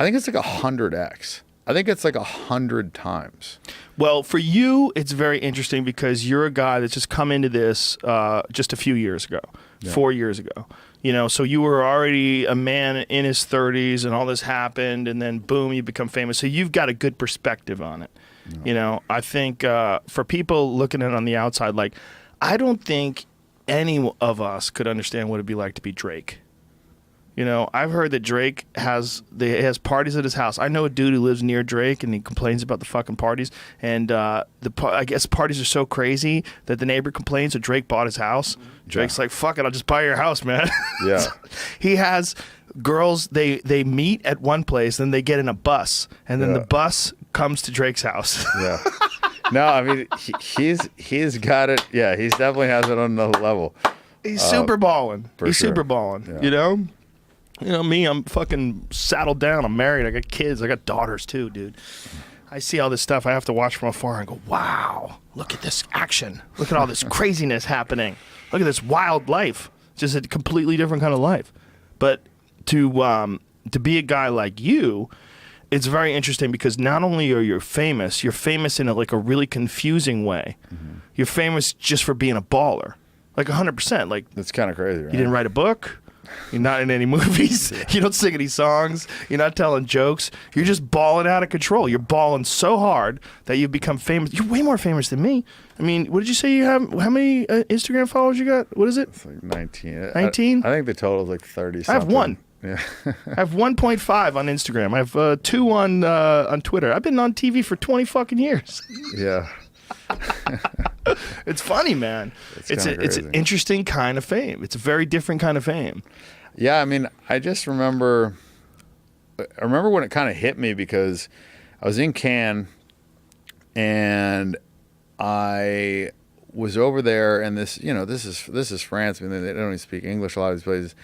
I think it's like 100x. I think it's like 100 times. Well, for you, it's very interesting because you're a guy that's just come into this just a few years ago, 4 years ago. You know, so you were already a man in his 30s and all this happened and then boom, you become famous. So you've got a good perspective on it. No. You know, I think for people looking at it on the outside, like, I don't think any of us could understand what it'd be like to be Drake. You know, I've heard that Drake has parties at his house. I know a dude who lives near Drake, and he complains about the fucking parties. And I guess parties are so crazy that the neighbor complains, so Drake bought his house. Drake's like, fuck it, I'll just buy your house, man. Yeah. He has girls, they meet at one place, then they get in a bus, and then the bus comes to Drake's house. Yeah. No, I mean, he's got it. Yeah, he definitely has it on another level. He's super balling. He's sure. super balling, Yeah. you know? You know me, I'm fucking saddled down. I'm married. I got kids. I got daughters too, dude. I see all this stuff. I have to watch from afar and go, wow, look at this action. Look at all this craziness happening. Look at this wild life. Just a completely different kind of life. But to be a guy like you, it's very interesting because not only are you famous, you're famous in a really confusing way. Mm-hmm. You're famous just for being a baller. Like 100%. Like, that's kind of crazy, right? You didn't write a book. You're not in any movies. You don't sing any songs. You're not telling jokes. You're just balling out of control. You're balling so hard that you've become famous. You're way more famous than me. I mean, what did you say you have? How many Instagram followers you got? What is it? It's like 19. 19? I think the total is like 30 something. I have one. Yeah. I have 1.5 on Instagram. I have 2 on Twitter. I've been on TV for 20 fucking years. Yeah. It's funny, man. It's an interesting kind of fame. It's a very different kind of fame. Yeah, I mean, I remember when it kind of hit me because I was in Cannes and I was over there, and this is France. I mean, they don't even speak English a lot of these places,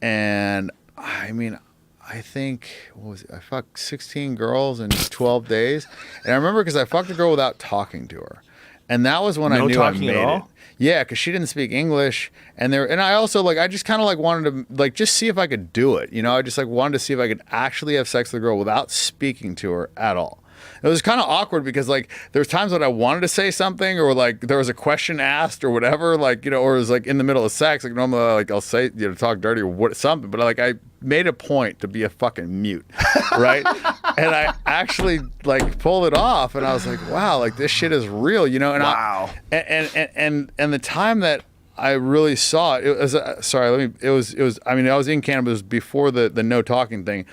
and I mean, I think, what was it? I fucked 16 girls in 12 days, and I remember because I fucked a girl without talking to her. And that was when I knew I made it. Yeah, because she didn't speak English, and I also I just kind of wanted to just see if I could do it. You know, I just wanted to see if I could actually have sex with a girl without speaking to her at all. It was kind of awkward because there was times when I wanted to say something or there was a question asked or whatever, or it was in the middle of sex. Normally I'll say, talk dirty or something, but I made a point to be a fucking mute, right? And I actually pulled it off, and I was like, wow, this shit is real, you know? And wow. And the time that I really saw it, it was I was in Canada, but it was before the no talking thing.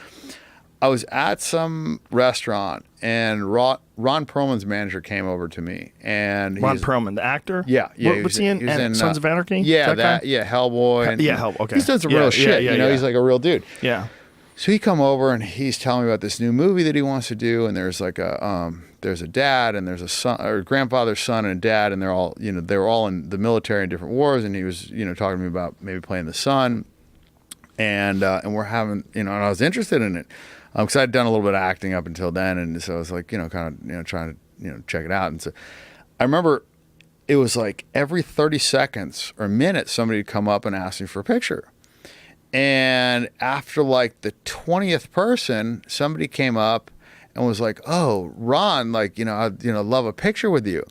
I was at some restaurant, and Ron Perlman's manager came over to me, and Ron Perlman, the actor. Yeah. What's he in? Sons of Anarchy. Yeah, Hellboy. And Hellboy. Okay. He's done some real shit. You know, he's like a real dude. Yeah. So he come over and he's telling me about this new movie that he wants to do, and there's there's a dad and there's a son, or grandfather, son, and a dad, and they're all in the military in different wars, and he was talking to me about maybe playing the son, and we're having and I was interested in it. Because I'd done a little bit of acting up until then, and so I was trying to check it out. And so I remember it was every 30 seconds or a minute somebody would come up and ask me for a picture. And after the 20th person, somebody came up and was like, "Oh, Ron, I'd love a picture with you."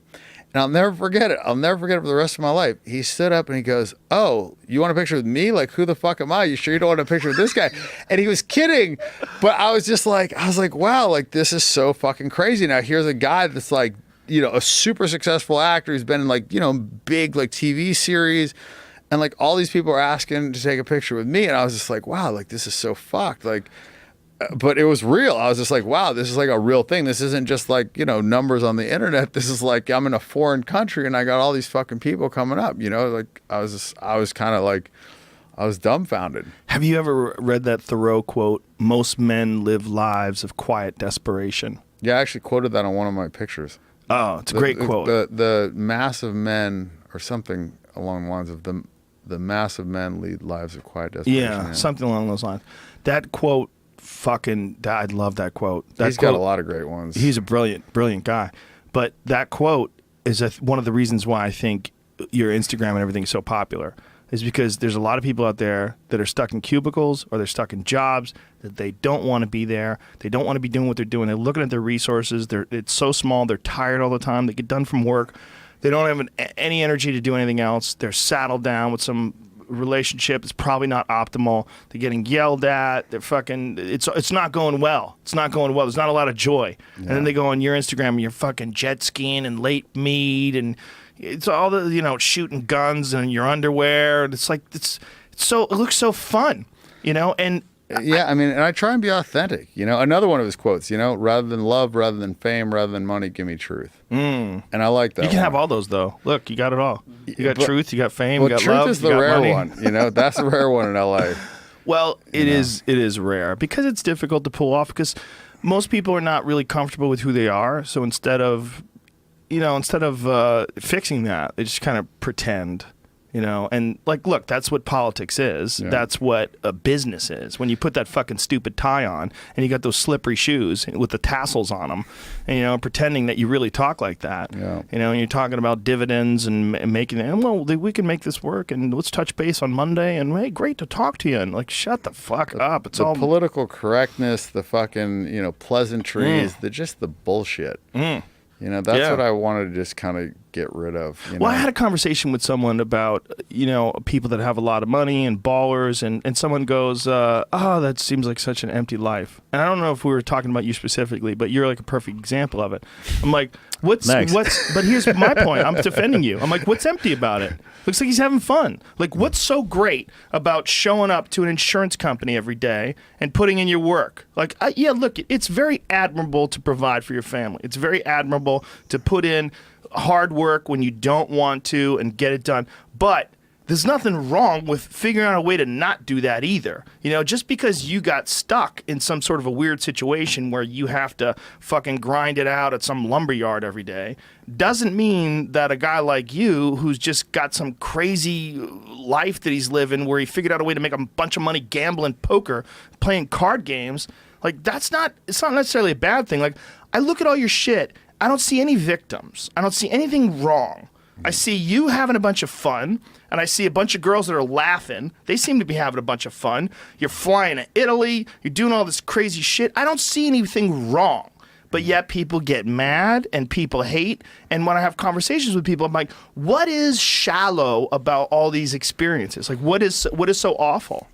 And I'll never forget it. I'll never forget it for the rest of my life. He stood up and he goes, "Oh, you want a picture with me? Who the fuck am I? You sure you don't want a picture with this guy?" And he was kidding. But I was just wow, this is so fucking crazy. Now here's a guy that's a super successful actor who's been in big TV series. And all these people are asking to take a picture with me. And I was just wow, this is so fucked. But it was real. I was just wow, this is a real thing. This isn't just numbers on the internet. This is I'm in a foreign country and I got all these fucking people coming up, I was kind of I was dumbfounded. Have you ever read that Thoreau quote, "Most men live lives of quiet desperation"? Yeah, I actually quoted that on one of my pictures. Oh, it's a great quote. The mass of men, or something along the lines of the mass of men lead lives of quiet desperation. Yeah, something along those lines. That quote, I love that quote. He's got a lot of great ones. He's a brilliant guy. But that quote is one of the reasons why I think your Instagram and everything is so popular. is because there's a lot of people out there that are stuck in cubicles or they're stuck in jobs that they don't want to be there. They don't want to be doing what they're doing. They're looking at their resources. It's so small. They're tired all the time. They get done from work. They don't have any energy to do anything else. They're saddled down with some relationship that's probably not optimal. They're getting yelled at. They're fucking. It's not going well. It's not going well. There's not a lot of joy. Yeah. And then they go on your Instagram and you're fucking jet skiing and late meet and it's all the shooting guns and your underwear. And it's like it looks so fun, and. Yeah, and I try and be authentic. Another one of his quotes, rather than love, rather than fame, rather than money, give me truth. And I like that. You can have all those, though. Look, you got it all. You got truth, you got fame, you got truth love, is the you got rare money. one. That's the rare one in LA. Well, it is rare because it's difficult to pull off because most people are not really comfortable with who they are. So instead of fixing that, they just kind of pretend. And look, that's what politics is. Yeah. That's what a business is. When you put that fucking stupid tie on and you got those slippery shoes with the tassels on them, and pretending that you really talk like that. Yeah. And you're talking about dividends and making it. Well, we can make this work, and let's touch base on Monday. And hey, great to talk to you. And shut the fuck up. It's all political correctness, the fucking pleasantries, the bullshit. That's what I wanted to just kind of get rid of. Well, I had a conversation with someone about, people that have a lot of money and ballers, and someone goes, that seems like such an empty life. And I don't know if we were talking about you specifically, but you're like a perfect example of it. I'm like, but here's my point. I'm defending you. I'm like, what's empty about it? Looks like he's having fun. Like, what's so great about showing up to an insurance company every day and putting in your work? Like, look, it's very admirable to provide for your family. It's very admirable to put in hard work when you don't want to and get it done. But there's nothing wrong with figuring out a way to not do that either. Just because you got stuck in some sort of a weird situation where you have to fucking grind it out at some lumberyard every day doesn't mean that a guy like you who's just got some crazy life that he's living where he figured out a way to make a bunch of money gambling poker, playing card games, it's not necessarily a bad thing. Like, I look at all your shit, I don't see any victims. I don't see anything wrong. I see you having a bunch of fun, and I see a bunch of girls that are laughing. They seem to be having a bunch of fun. You're flying to Italy. You're doing all this crazy shit. I don't see anything wrong. But yet people get mad and people hate. And when I have conversations with people, I'm like, what is shallow about all these experiences? Like, what is so awful?